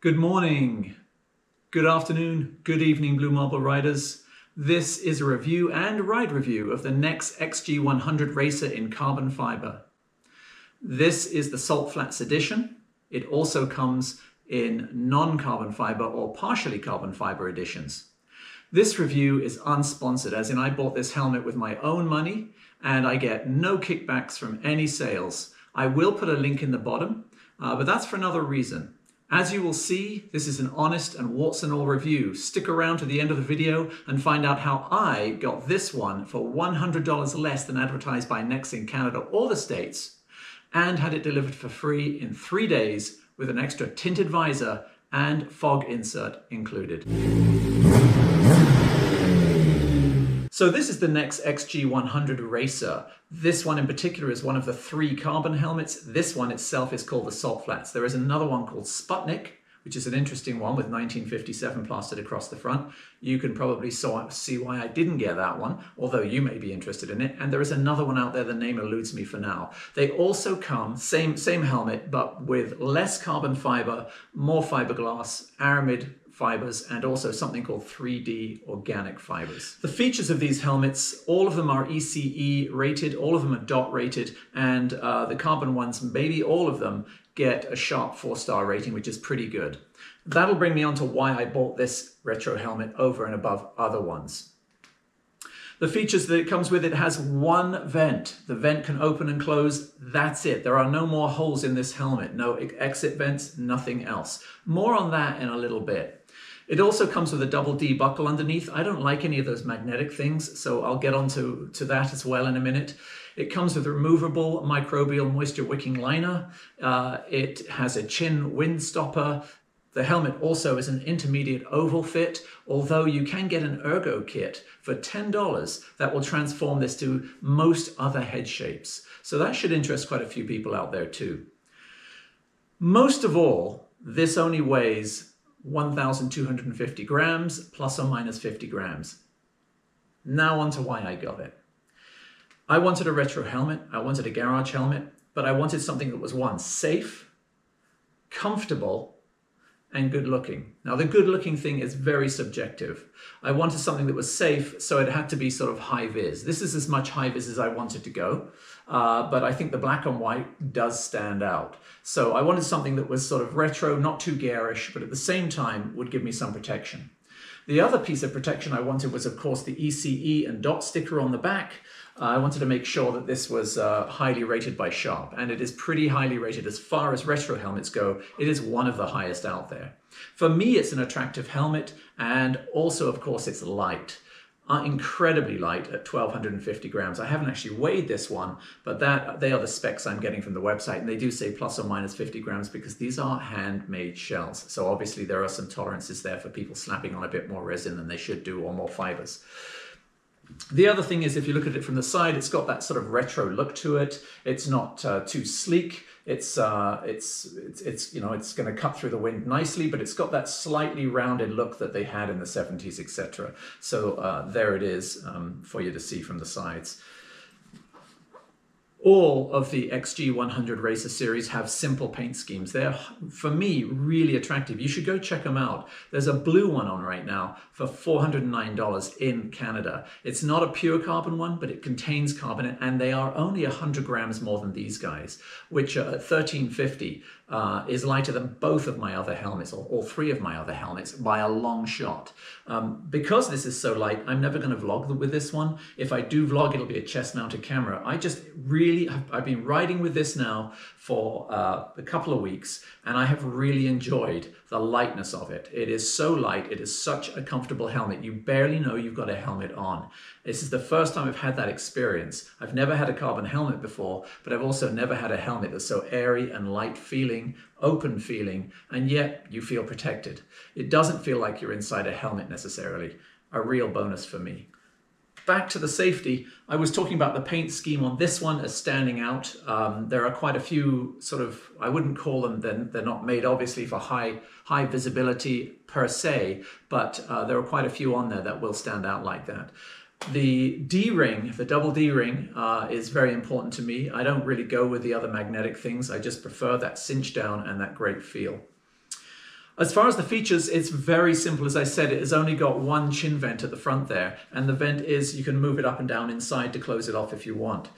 Good morning, good afternoon, good evening, Blue Marble Riders. This is a review and ride review of the NEXX XG100 Racer in carbon fiber. This is the Salt Flats edition. It also comes in non-carbon fiber or partially carbon fiber editions. This review is unsponsored, as in I bought this helmet with my own money and I get no kickbacks from any sales. I will put a link in the bottom, but that's for another reason. As you will see, this is an honest and warts and all review. Stick around to the end of the video and find out how I got this one for $100 less than advertised by NEXX in Canada or the States, and had it delivered for free in 3 days with an extra tinted visor and fog insert included. So this is the NEXX XG100 Racer. This one in particular is one of the 3 carbon helmets. This one itself is called the Salt Flats. There is another one called Sputnik, which is an interesting one with 1957 plastered across the front. You can probably see why I didn't get that one, although you may be interested in it. And there is another one out there, the name eludes me for now. They also come, same helmet, but with less carbon fiber, more fiberglass, aramid fibers, and also something called 3D organic fibers. The features of these helmets, all of them are ECE rated, all of them are DOT rated, and the carbon ones, maybe all of them, get a sharp 4-star rating, which is pretty good. That'll bring me on to why I bought this retro helmet over and above other ones. The features that it comes with, it has one vent. The vent can open and close, that's it. There are no more holes in this helmet, no exit vents, nothing else. More on that in a little bit. It also comes with a double D buckle underneath. I don't like any of those magnetic things, so I'll get on to that as well in a minute. It comes with a removable microbial moisture wicking liner. It has a chin wind stopper. The helmet also is an intermediate oval fit, although you can get an ergo kit for $10 that will transform this to most other head shapes. So that should interest quite a few people out there too. Most of all, this only weighs 1,250 grams, plus or minus 50 grams. Now on to why I got it. I wanted a retro helmet, I wanted a garage helmet, but I wanted something that was one, safe, comfortable, and good looking. Now the good looking thing is very subjective. I wanted something that was safe, so it had to be sort of high vis. This is as much high vis as I wanted to go, but I think the black and white does stand out. So I wanted something that was sort of retro, not too garish, but at the same time would give me some protection. The other piece of protection I wanted was, of course, the ECE and DOT sticker on the back. I wanted to make sure that this was highly rated by Sharp, and it is pretty highly rated as far as retro helmets go. It is one of the highest out there. For me, it's an attractive helmet, and also, of course, it's light. Incredibly light at 1,250 grams. I haven't actually weighed this one, but they are the specs I'm getting from the website, and they do say plus or minus 50 grams because these are handmade shells. So obviously there are some tolerances there for people slapping on a bit more resin than they should do, or more fibers. The other thing is, if you look at it from the side, it's got that sort of retro look to it. It's not too sleek. It's going to cut through the wind nicely, but it's got that slightly rounded look that they had in the 70s, etc. So there it is for you to see from the sides. All of the XG100 Racer series have simple paint schemes. They're, for me, really attractive. You should go check them out. There's a blue one on right now for $409 in Canada. It's not a pure carbon one, but it contains carbon, and they are only 100 grams more than these guys, which at $1,350 is lighter than both of my other helmets, or all 3 of my other helmets, by a long shot. Because this is so light, I'm never going to vlog with this one. If I do vlog, it'll be a chest-mounted camera. I've been riding with this now for a couple of weeks, and I have really enjoyed the lightness of it. It is so light. It is such a comfortable helmet. You barely know you've got a helmet on. This is the first time I've had that experience. I've never had a carbon helmet before, but I've also never had a helmet that's so airy and light feeling, open feeling, and yet you feel protected. It doesn't feel like you're inside a helmet necessarily. A real bonus for me. Back to the safety, I was talking about the paint scheme on this one as standing out. There are quite a few sort of, I wouldn't call them, they're not made obviously for high visibility per se, but there are quite a few on there that will stand out like that. The D-ring, the double D-ring, is very important to me. I don't really go with the other magnetic things. I just prefer that cinch down and that great feel. As far as the features, it's very simple. As I said, it has only got one chin vent at the front there, and the vent is, you can move it up and down inside to close it off if you want.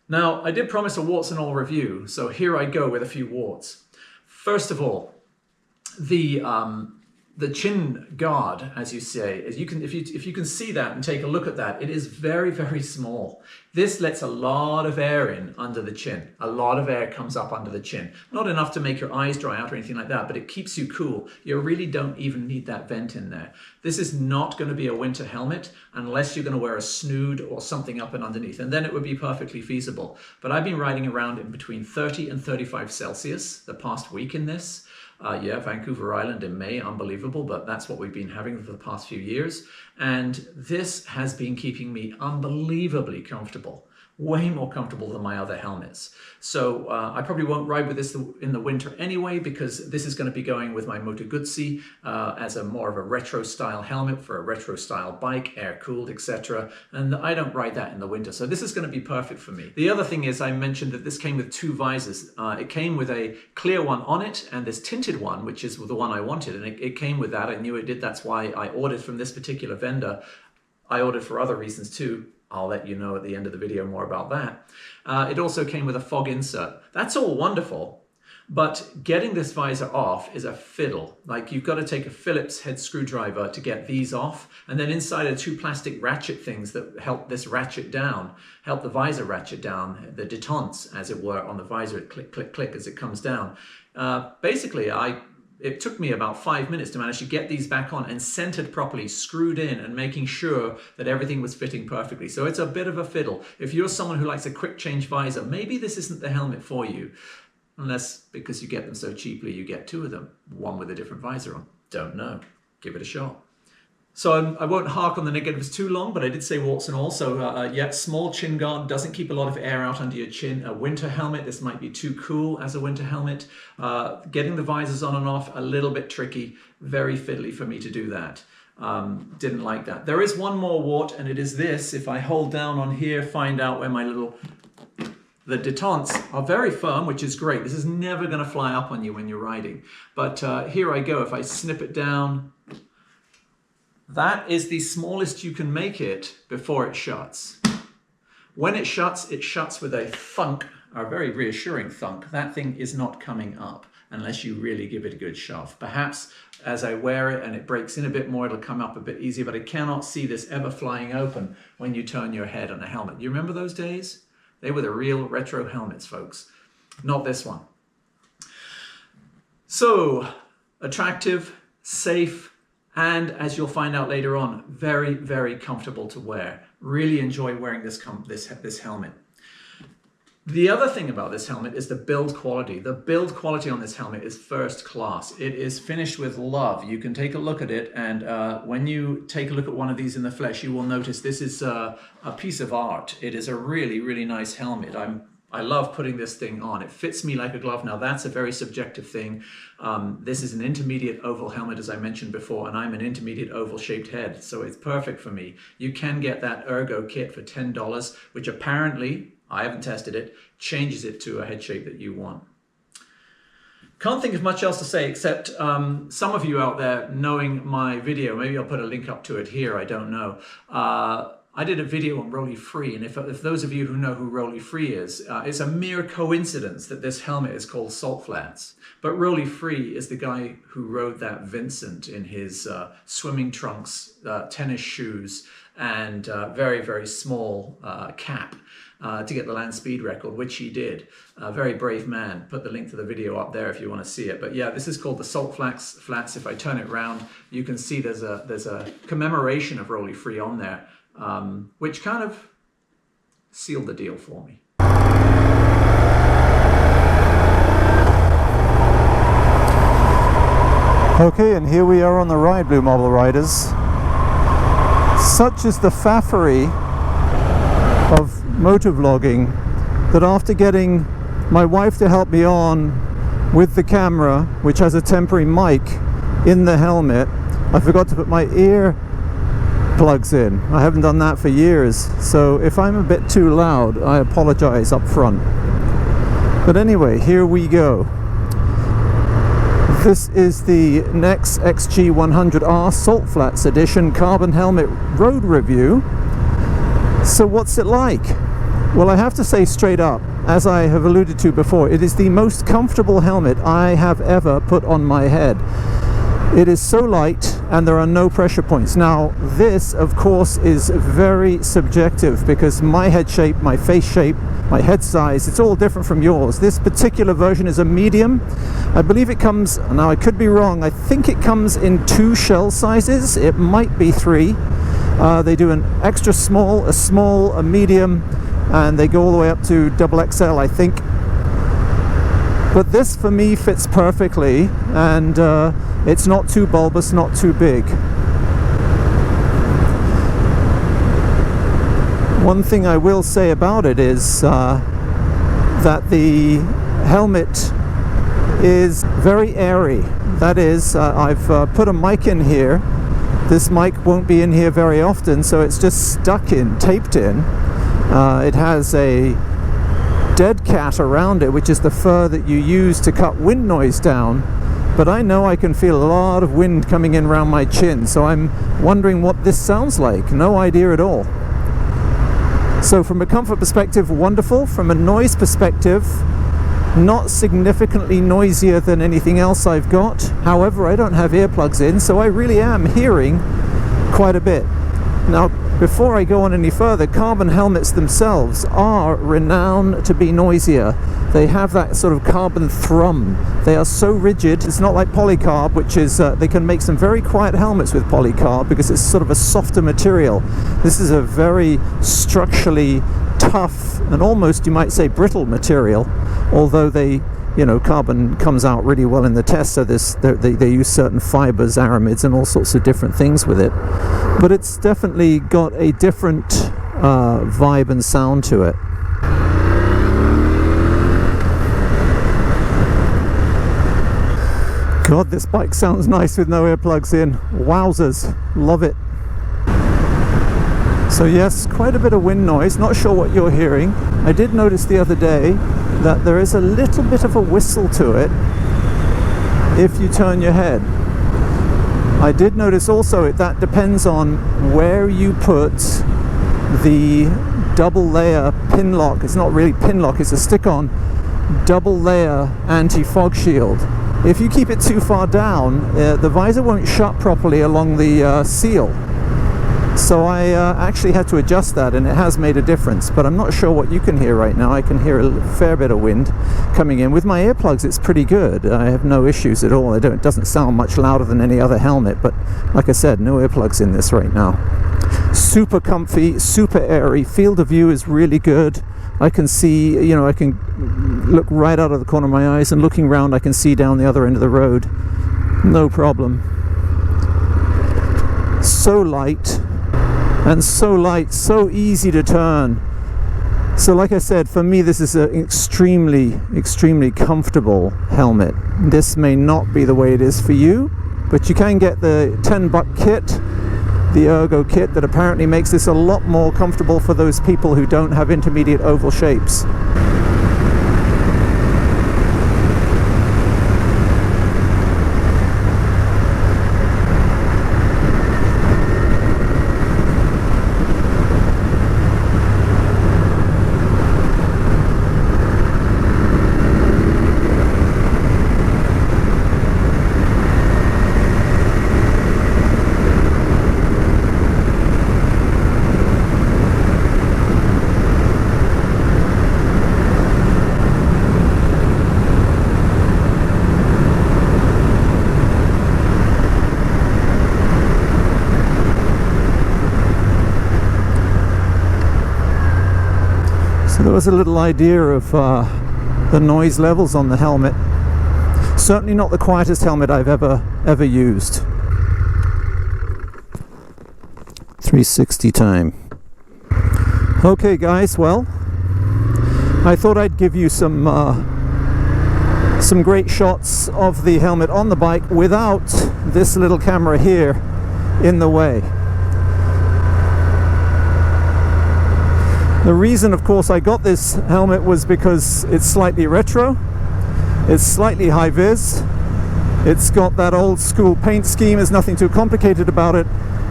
Now, I did promise a warts and all review, so here I go with a few warts. First of all, the chin guard, as you say, if you can see that and take a look at that, it is very, very small. This lets a lot of air in under the chin. A lot of air comes up under the chin. Not enough to make your eyes dry out or anything like that, but it keeps you cool. You really don't even need that vent in there. This is not going to be a winter helmet unless you're going to wear a snood or something up and underneath, and then it would be perfectly feasible. But I've been riding around in between 30 and 35 Celsius the past week in this. Yeah, Vancouver Island in May, unbelievable, but that's what we've been having for the past few years. And this has been keeping me unbelievably comfortable, way more comfortable than my other helmets. So I probably won't ride with this in the winter anyway, because this is going to be going with my Moto Guzzi as a more of a retro style helmet for a retro style bike, air cooled, etc. And I don't ride that in the winter, so this is going to be perfect for me. The other thing is, I mentioned that this came with two visors. It came with a clear one on it and this tinted one, which is the one I wanted, and it came with that. I knew it did. That's why I ordered from this particular vendor. I ordered for other reasons too. I'll let you know at the end of the video more about that. It also came with a fog insert. That's all wonderful, but getting this visor off is a fiddle. Like, you've got to take a Phillips head screwdriver to get these off, and then inside are two plastic ratchet things that help this ratchet down, help the visor ratchet down, the detents, as it were, on the visor. It click, click, click as it comes down. Basically, it took me about 5 minutes to manage to get these back on and centered properly, screwed in, and making sure that everything was fitting perfectly. So it's a bit of a fiddle. If you're someone who likes a quick change visor, maybe this isn't the helmet for you. Unless, because you get them so cheaply, you get two of them, one with a different visor on. Don't know. Give it a shot. So I won't hark on the negatives too long, but I did say warts and all. So yeah, small chin guard, doesn't keep a lot of air out under your chin. A winter helmet, this might be too cool as a winter helmet. Getting the visors on and off, a little bit tricky, very fiddly for me to do that. Didn't like that. There is one more wart, and it is this. If I hold down on here, find out where my the detents are very firm, which is great. This is never going to fly up on you when you're riding. But here I go. If I snip it down, that is the smallest you can make it before it shuts. When it shuts with a thunk, a very reassuring thunk. That thing is not coming up unless you really give it a good shove. Perhaps as I wear it and it breaks in a bit more, it'll come up a bit easier, but I cannot see this ever flying open when you turn your head on a helmet. You remember those days? They were the real retro helmets, folks. Not this one. So, attractive, safe, and as you'll find out later on, very, very comfortable to wear. Really enjoy wearing this helmet. The other thing about this helmet is the build quality. The build quality on this helmet is first class. It is finished with love. You can take a look at it, and when you take a look at one of these in the flesh, you will notice this is a piece of art. It is a really, really nice helmet. I love putting this thing on. It fits me like a glove. Now, that's a very subjective thing. This is an intermediate oval helmet, as I mentioned before, and I'm an intermediate oval shaped head, so it's perfect for me. You can get that Ergo kit for $10, which apparently, I haven't tested it, changes it to a head shape that you want. Can't think of much else to say except some of you out there knowing my video, maybe I'll put a link up to it here, I don't know. I did a video on Rolly Free, and if those of you who know who Rolly Free is, it's a mere coincidence that this helmet is called Salt Flats. But Rolly Free is the guy who rode that Vincent in his swimming trunks, tennis shoes, and very, very small cap to get the land speed record, which he did. A very brave man. Put the link to the video up there if you want to see it. But yeah, this is called the Salt Flats. If I turn it around, you can see there's a commemoration of Rolly Free on there. Which kind of sealed the deal for me. Okay, and here we are on the ride, Blue Marble Riders. Such is the faffery of motovlogging that after getting my wife to help me on with the camera, which has a temporary mic in the helmet, I forgot to put my ear plugs in. I haven't done that for years, so if I'm a bit too loud, I apologize up front. But anyway, here we go. This is the NEXX XG100R Salt Flats Edition Carbon Helmet Road Review. So what's it like? Well, I have to say straight up, as I have alluded to before, it is the most comfortable helmet I have ever put on my head. It is so light and there are no pressure points. Now this of course is very subjective because my head shape, my face shape, my head size, it's all different from yours. This particular version is a medium. I believe it comes, now I could be wrong, I think it comes in 2 shell sizes. It might be 3. They do an extra small, a medium, and they go all the way up to XXL, I think. But this for me fits perfectly, and it's not too bulbous, not too big. One thing I will say about it is that the helmet is very airy. That is, I've put a mic in here. This mic won't be in here very often, so it's just stuck in, taped in. It has a dead cat around it, which is the fur that you use to cut wind noise down. But I know I can feel a lot of wind coming in around my chin, so I'm wondering what this sounds like. No idea at all. So from a comfort perspective, wonderful. From a noise perspective, not significantly noisier than anything else I've got. However, I don't have earplugs in, so I really am hearing quite a bit. Now, before I go on any further, carbon helmets themselves are renowned to be noisier. They have that sort of carbon thrum. They are so rigid. It's not like polycarb, which is, they can make some very quiet helmets with polycarb because it's sort of a softer material. This is a very structurally tough and almost, you might say, brittle material, although they, you know, carbon comes out really well in the test, so they use certain fibers, aramids, and all sorts of different things with it. But it's definitely got a different vibe and sound to it. God, this bike sounds nice with no earplugs in. Wowzers, love it. So yes, quite a bit of wind noise. Not sure what you're hearing. I did notice the other day that there is a little bit of a whistle to it if you turn your head. I did notice also that depends on where you put the double layer pin lock. It's not really pin lock, it's a stick-on double layer anti-fog shield. If you keep it too far down, the visor won't shut properly along the seal. So I actually had to adjust that, and it has made a difference, but I'm not sure what you can hear right now. I can hear a fair bit of wind coming in. With my earplugs it's pretty good. I have no issues at all. It doesn't sound much louder than any other helmet, but like I said, no earplugs in this right now. Super comfy, super airy. Field of view is really good. I can see, you know, I can look right out of the corner of my eyes, and looking round I can see down the other end of the road. No problem. So light. And so light, so easy to turn. So like I said, for me this is an extremely, extremely comfortable helmet. This may not be the way it is for you, but you can get the $10 kit, the Ergo kit, that apparently makes this a lot more comfortable for those people who don't have intermediate oval shapes. There was a little idea of the noise levels on the helmet. Certainly not the quietest helmet I've ever used. 360 time. Okay guys, well, I thought I'd give you some great shots of the helmet on the bike without this little camera here in the way. The reason, of course, I got this helmet was because it's slightly retro, it's slightly high vis, It's got that old school paint scheme, there's nothing too complicated about it.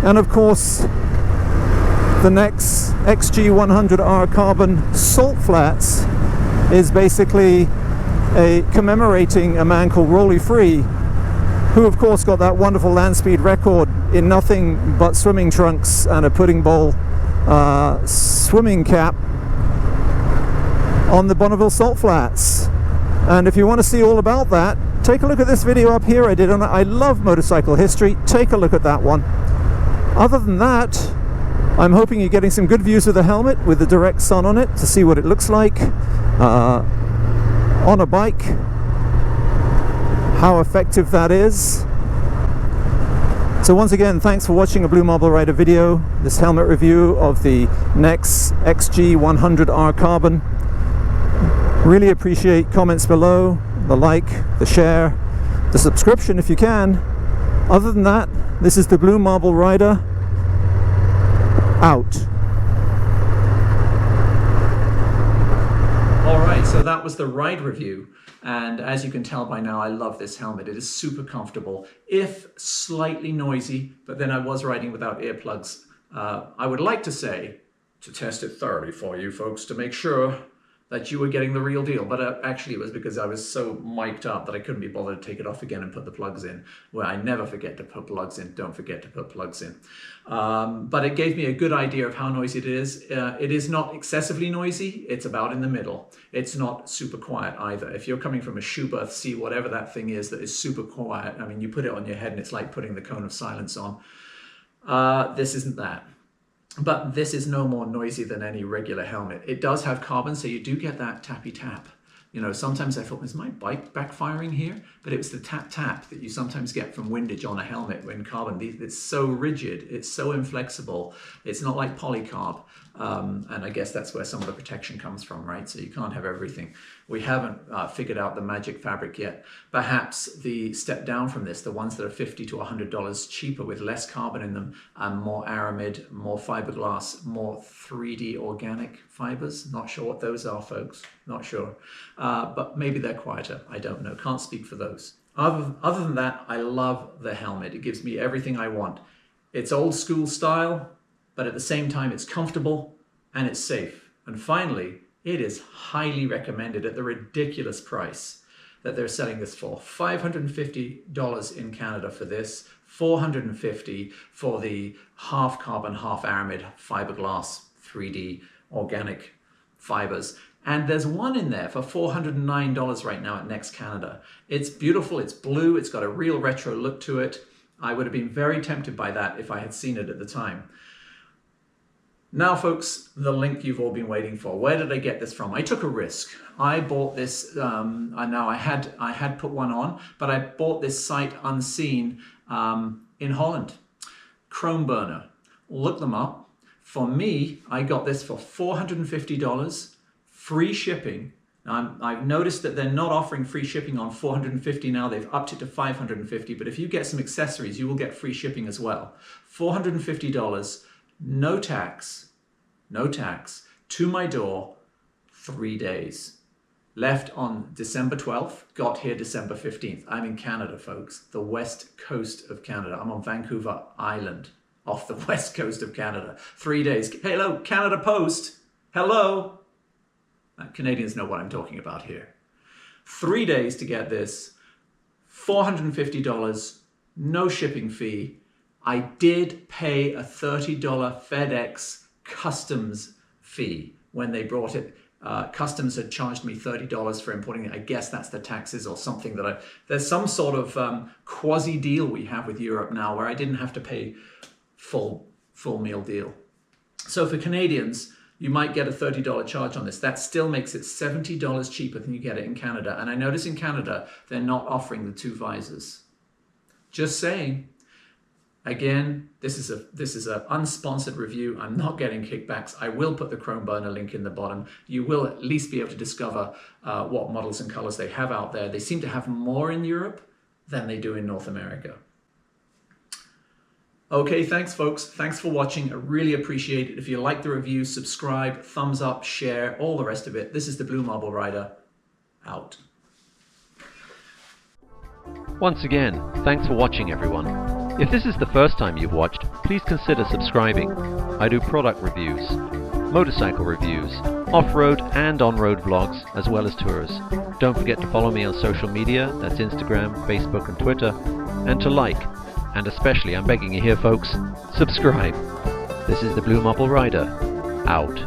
And of course, the NEXX XG100R carbon salt flats is basically commemorating a man called Rolly Free, who of course got that wonderful land speed record in nothing but swimming trunks and a pudding bowl swimming cap on the Bonneville salt flats. And if you want to see all about that, take a look at this video up here I did on it. I love motorcycle history. Take a look at that one. Other than that, I'm hoping you're getting some good views of the helmet with the direct sun on it to see what it looks like on a bike, how effective that is. So once again, thanks for watching a Blue Marble Rider video, this helmet review of the NEXX XG100R carbon. Really appreciate comments below, the like, the share, the subscription if you can. Other than that, this is the Blue Marble Rider, out. Alright, so that was the ride review, and as you can tell by now, I love this helmet. It is super comfortable, if slightly noisy, but then I was riding without earplugs. I would like to say, to test it thoroughly for you folks, to make sure that you were getting the real deal, but actually it was because I was so mic'd up that I couldn't be bothered to take it off again and put the plugs in. Well, I never forget to put plugs in, don't forget to put plugs in. But it gave me a good idea of how noisy it is. It is not excessively noisy, it's about in the middle. It's not super quiet either. If you're coming from a Schubert C, whatever that thing is that is super quiet, I mean, you put it on your head and it's like putting the cone of silence on. This isn't that. But this is no more noisy than any regular helmet. It does have carbon, so you do get that tappy tap. You know, sometimes I thought, is my bike backfiring here? But it was the tap tap that you sometimes get from windage on a helmet when carbon. It's so rigid, it's so inflexible. It's not like polycarb. And I guess that's where some of the protection comes from, right? So you can't have everything. We haven't figured out the magic fabric yet. Perhaps the step down from this, the ones that are $50 to $100 cheaper with less carbon in them and more aramid, more fiberglass, more 3D organic fibers. Not sure what those are, folks. Not sure. But maybe they're quieter. I don't know. Can't speak for those. Other than that, I love the helmet. It gives me everything I want. It's old school style, but at the same time, it's comfortable and it's safe. And finally, it is highly recommended at the ridiculous price that they're selling this for. $550 in Canada for this, $450 for the half carbon, half aramid fiberglass 3D organic fibers. And there's one in there for $409 right now at NEXX Canada. It's beautiful, it's blue, it's got a real retro look to it. I would have been very tempted by that if I had seen it at the time. Now, folks, the link you've all been waiting for. Where did I get this from? I took a risk. I bought this, I had put one on, but I bought this sight unseen in Holland. Chromeburner. Look them up. For me, I got this for $450, free shipping. I've noticed that they're not offering free shipping on $450 now. They've upped it to $550, but if you get some accessories, you will get free shipping as well. $450. No tax, to my door, 3 days. Left on December 12th, got here December 15th. I'm in Canada, folks, the west coast of Canada. I'm on Vancouver Island, off the west coast of Canada. 3 days. Hello, Canada Post. Hello. Canadians know what I'm talking about here. 3 days to get this, $450, no shipping fee. I did pay a $30 FedEx customs fee when they brought it. Customs had charged me $30 for importing it. I guess that's the taxes or something that there's some sort of quasi deal we have with Europe now where I didn't have to pay full meal deal. So for Canadians, you might get a $30 charge on this. That still makes it $70 cheaper than you get it in Canada. And I notice in Canada, they're not offering the two visors. Just saying. Again, this is an unsponsored review. I'm not getting kickbacks. I will put the Chromeburner link in the bottom. You will at least be able to discover what models and colors they have out there. They seem to have more in Europe than they do in North America. Okay, thanks folks. Thanks for watching. I really appreciate it. If you like the review, subscribe, thumbs up, share, all the rest of it. This is the Blue Marble Rider, out. Once again, thanks for watching everyone. If this is the first time you've watched, please consider subscribing. I do product reviews, motorcycle reviews, off-road and on-road vlogs, as well as tours. Don't forget to follow me on social media, that's Instagram, Facebook and Twitter, and to like, and especially, I'm begging you here folks, subscribe. This is the BlueMarbleRider, out.